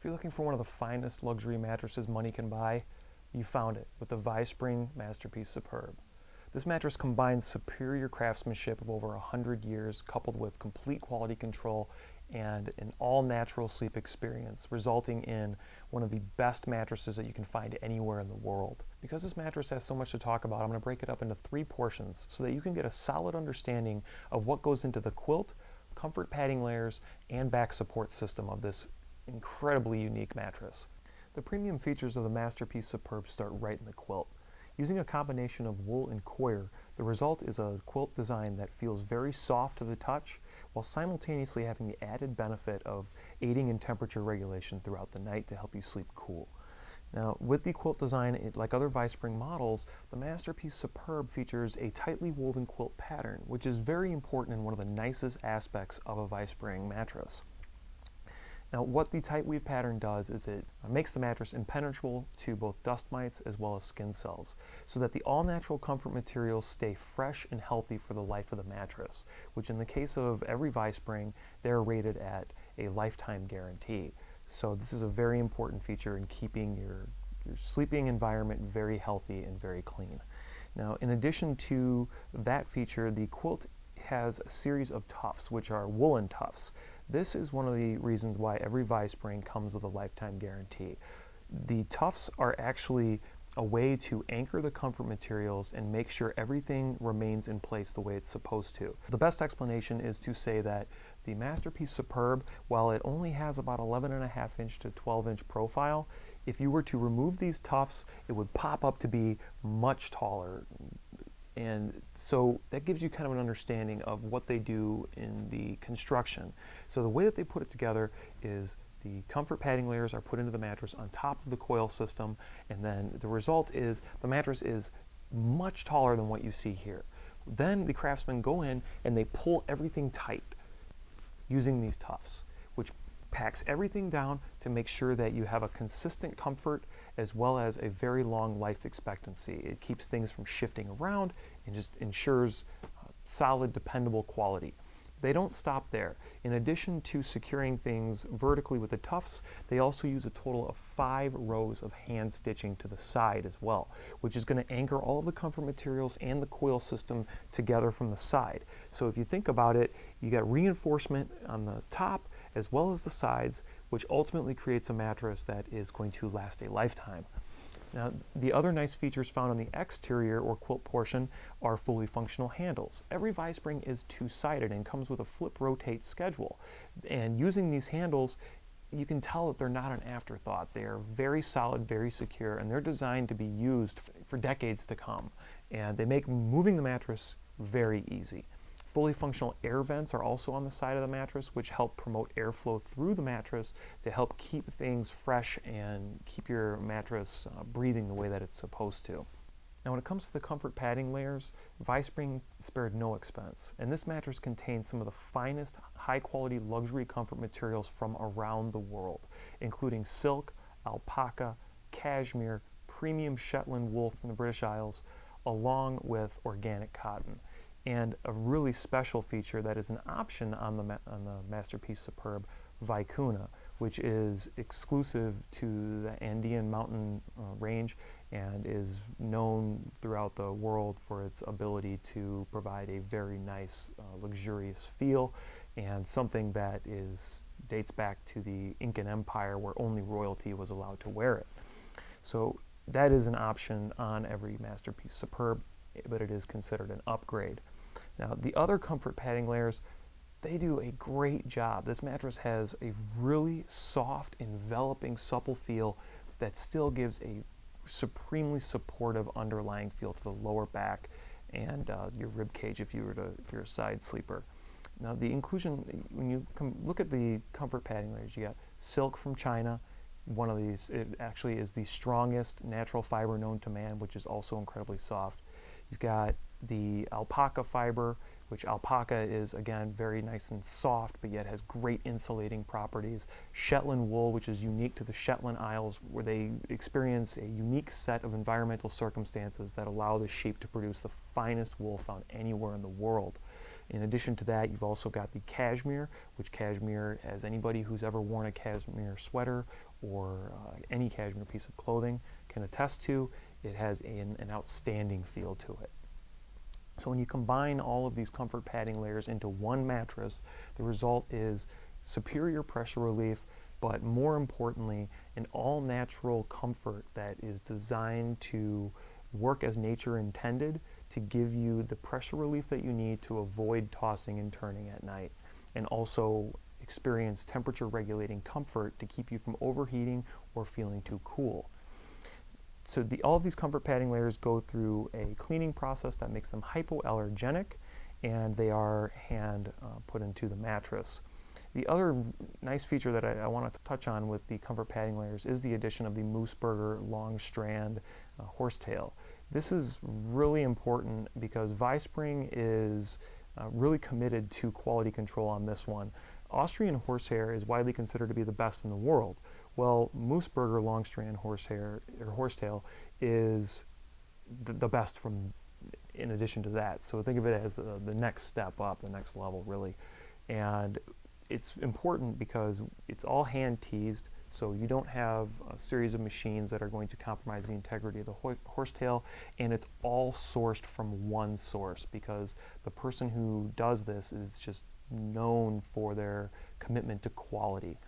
If you're looking for one of the finest luxury mattresses money can buy, you found it with the ViSpring Masterpiece Superb. This mattress combines superior craftsmanship of over 100 years coupled with complete quality control and an all-natural sleep experience, resulting in one of the best mattresses that you can find anywhere in the world. Because this mattress has so much to talk about, I'm going to break it up into 3 portions so that you can get a solid understanding of what goes into the quilt, comfort padding layers, and back support system of this incredibly unique mattress. The premium features of the Masterpiece Superb start right in the quilt. Using a combination of wool and coir, the result is a quilt design that feels very soft to the touch while simultaneously having the added benefit of aiding in temperature regulation throughout the night to help you sleep cool. Now, with the quilt design, like other ViSpring models, the Masterpiece Superb features a tightly woven quilt pattern, which is very important and one of the nicest aspects of a ViSpring mattress. Now, what the tight weave pattern does is it makes the mattress impenetrable to both dust mites as well as skin cells, so that the all-natural comfort materials stay fresh and healthy for the life of the mattress, which in the case of every ViSpring, they're rated at a lifetime guarantee. So this is a very important feature in keeping your sleeping environment very healthy and very clean. Now, in addition to that feature, the quilt has a series of tufts, which are woolen tufts. This is one of the reasons why every ViSpring comes with a lifetime guarantee. The tufts are actually a way to anchor the comfort materials and make sure everything remains in place the way it's supposed to. The best explanation is to say that the Masterpiece Superb, while it only has about 11.5 inch to 12 inch profile, if you were to remove these tufts, it would pop up to be much taller. And so that gives you kind of an understanding of what they do in the construction. So the way that they put it together is the comfort padding layers are put into the mattress on top of the coil system, and then the result is the mattress is much taller than what you see here. Then the craftsmen go in and they pull everything tight using these tufts, which packs everything down to make sure that you have a consistent comfort as well as a very long life expectancy. It keeps things from shifting around and just ensures solid, dependable quality. They don't stop there. In addition to securing things vertically with the tufts, they also use a total of 5 rows of hand stitching to the side as well, which is going to anchor all of the comfort materials and the coil system together from the side. So if you think about it, you got reinforcement on the top as well as the sides, which ultimately creates a mattress that is going to last a lifetime. Now, the other nice features found on the exterior or quilt portion are fully functional handles. Every ViSpring is two-sided and comes with a flip-rotate schedule. And using these handles, you can tell that they're not an afterthought. They are very solid, very secure, and they're designed to be used for decades to come. And they make moving the mattress very easy. Fully functional air vents are also on the side of the mattress, which help promote airflow through the mattress to help keep things fresh and keep your mattress breathing the way that it's supposed to. Now, when it comes to the comfort padding layers, ViSpring spared no expense, and this mattress contains some of the finest high-quality luxury comfort materials from around the world, including silk, alpaca, cashmere, premium Shetland wool from the British Isles, along with organic cotton. And a really special feature that is an option on the Masterpiece Superb, Vicuna, which is exclusive to the Andean mountain range and is known throughout the world for its ability to provide a very nice, luxurious feel, and something that dates back to the Incan Empire where only royalty was allowed to wear it. So that is an option on every Masterpiece Superb, but it is considered an upgrade. Now, the other comfort padding layers, they do a great job. This mattress has a really soft, enveloping, supple feel that still gives a supremely supportive underlying feel to the lower back and your rib cage if you're a side sleeper. Now, the inclusion, when you look at the comfort padding layers, you got silk from China. One of these, it actually is the strongest natural fiber known to man, which is also incredibly soft. You've got the alpaca fiber, which alpaca is, again, very nice and soft, but yet has great insulating properties. Shetland wool, which is unique to the Shetland Isles, where they experience a unique set of environmental circumstances that allow the sheep to produce the finest wool found anywhere in the world. In addition to that, you've also got the cashmere, which cashmere, as anybody who's ever worn a cashmere sweater or any cashmere piece of clothing can attest to, it has an outstanding feel to it. So when you combine all of these comfort padding layers into one mattress, the result is superior pressure relief, but more importantly, an all-natural comfort that is designed to work as nature intended to give you the pressure relief that you need to avoid tossing and turning at night, and also experience temperature regulating comfort to keep you from overheating or feeling too cool. So all of these comfort padding layers go through a cleaning process that makes them hypoallergenic, and they are hand put into the mattress. The other nice feature that I want to touch on with the comfort padding layers is the addition of the Mooseburger long strand horsetail. This is really important because Vispring is really committed to quality control on this one. Austrian horsehair is widely considered to be the best in the world. Well, Mooseburger long strand horsehair or horsetail is the best from in addition to that. So think of it as the next step up, the next level really. And it's important because it's all hand teased, so you don't have a series of machines that are going to compromise the integrity of the horsetail, and it's all sourced from one source because the person who does this is just known for their commitment to quality.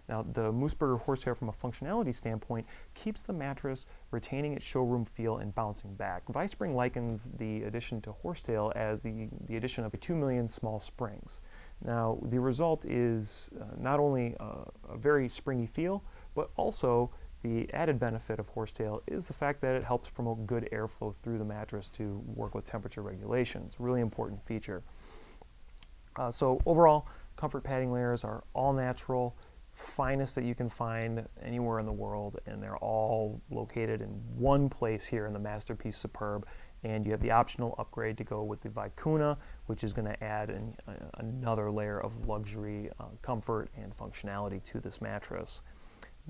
Now, the Mooseburger horsehair from a functionality standpoint keeps the mattress retaining its showroom feel and bouncing back. Vispring likens the addition to horsetail as the addition of 2 million small springs. Now, the result is not only a very springy feel, but also the added benefit of horsetail is the fact that it helps promote good airflow through the mattress to work with temperature regulation. It's a really important feature. So overall, comfort padding layers are all natural, finest that you can find anywhere in the world, and they're all located in one place here in the Masterpiece Superb. And you have the optional upgrade to go with the Vicuna, which is going to add another layer of luxury, comfort, and functionality to this mattress.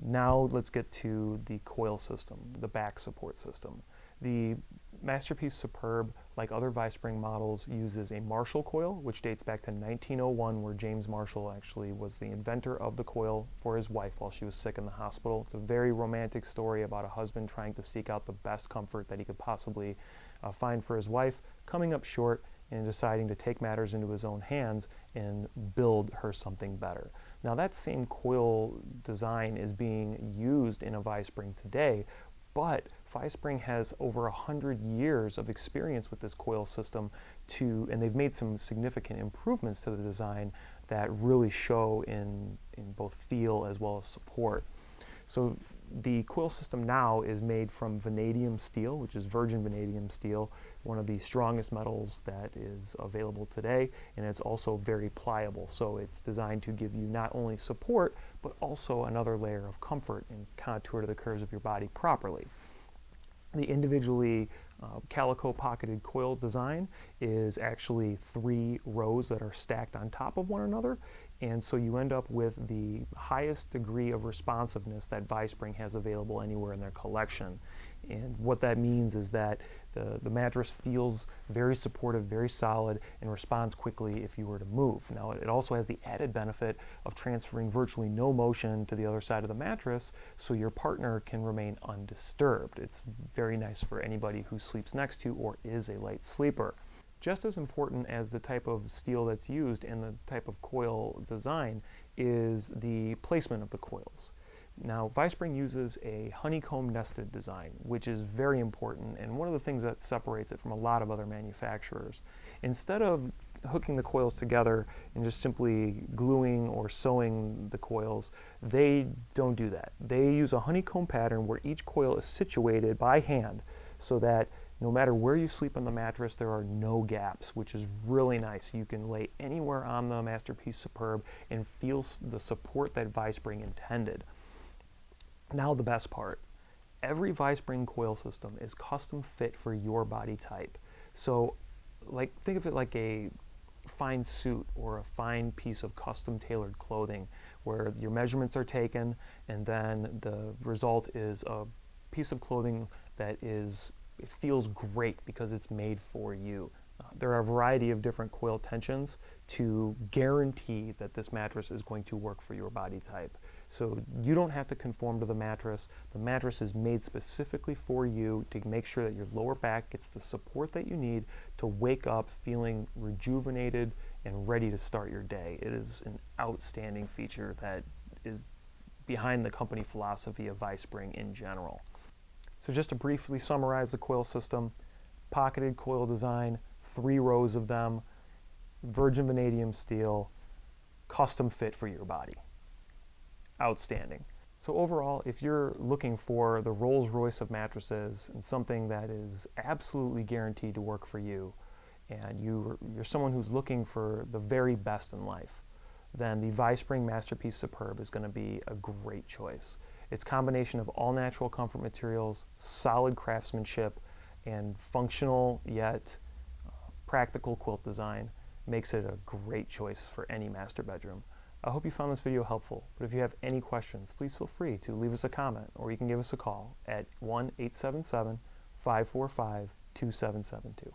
Now let's get to the coil system, the back support system. The Masterpiece Superb, like other Vispring models, uses a Marshall coil, which dates back to 1901, where James Marshall actually was the inventor of the coil for his wife while she was sick in the hospital. It's a very romantic story about a husband trying to seek out the best comfort that he could possibly find for his wife, coming up short and deciding to take matters into his own hands and build her something better. Now that same coil design is being used in a Vispring today, but Vispring has over 100 years of experience with this coil system and they've made some significant improvements to the design that really show in both feel as well as support. So the coil system now is made from vanadium steel, which is virgin vanadium steel, one of the strongest metals that is available today, and it's also very pliable. So it's designed to give you not only support, but also another layer of comfort and contour to the curves of your body properly. The individually calico pocketed coil design is actually 3 rows that are stacked on top of one another, and so you end up with the highest degree of responsiveness that Vispring has available anywhere in their collection. And what that means is that the mattress feels very supportive, very solid, and responds quickly if you were to move. Now, it also has the added benefit of transferring virtually no motion to the other side of the mattress, so your partner can remain undisturbed. It's very nice for anybody who sleeps next to or is a light sleeper. Just as important as the type of steel that's used and the type of coil design is the placement of the coils. Now, Vispring uses a honeycomb nested design, which is very important and one of the things that separates it from a lot of other manufacturers. Instead of hooking the coils together and just simply gluing or sewing the coils, they don't do that. They use a honeycomb pattern where each coil is situated by hand so that no matter where you sleep on the mattress, there are no gaps, which is really nice. You can lay anywhere on the Masterpiece Superb and feel the support that Vispring intended. Now the best part. Every Vispring coil system is custom fit for your body type. So think of it like a fine suit or a fine piece of custom tailored clothing where your measurements are taken and then the result is a piece of clothing that it feels great because it's made for you. There are a variety of different coil tensions to guarantee that this mattress is going to work for your body type. So you don't have to conform to the mattress. The mattress is made specifically for you to make sure that your lower back gets the support that you need to wake up feeling rejuvenated and ready to start your day. It is an outstanding feature that is behind the company philosophy of ViSpring in general. So just to briefly summarize the coil system: pocketed coil design, 3 rows of them, virgin vanadium steel, custom fit for your body. Outstanding. So overall, if you're looking for the Rolls-Royce of mattresses and something that is absolutely guaranteed to work for you, and you're someone who's looking for the very best in life, then the ViSpring Masterpiece Superb is going to be a great choice. Its combination of all natural comfort materials, solid craftsmanship, and functional yet practical quilt design makes it a great choice for any master bedroom. I hope you found this video helpful, but if you have any questions, please feel free to leave us a comment, or you can give us a call at 1-877-545-2772.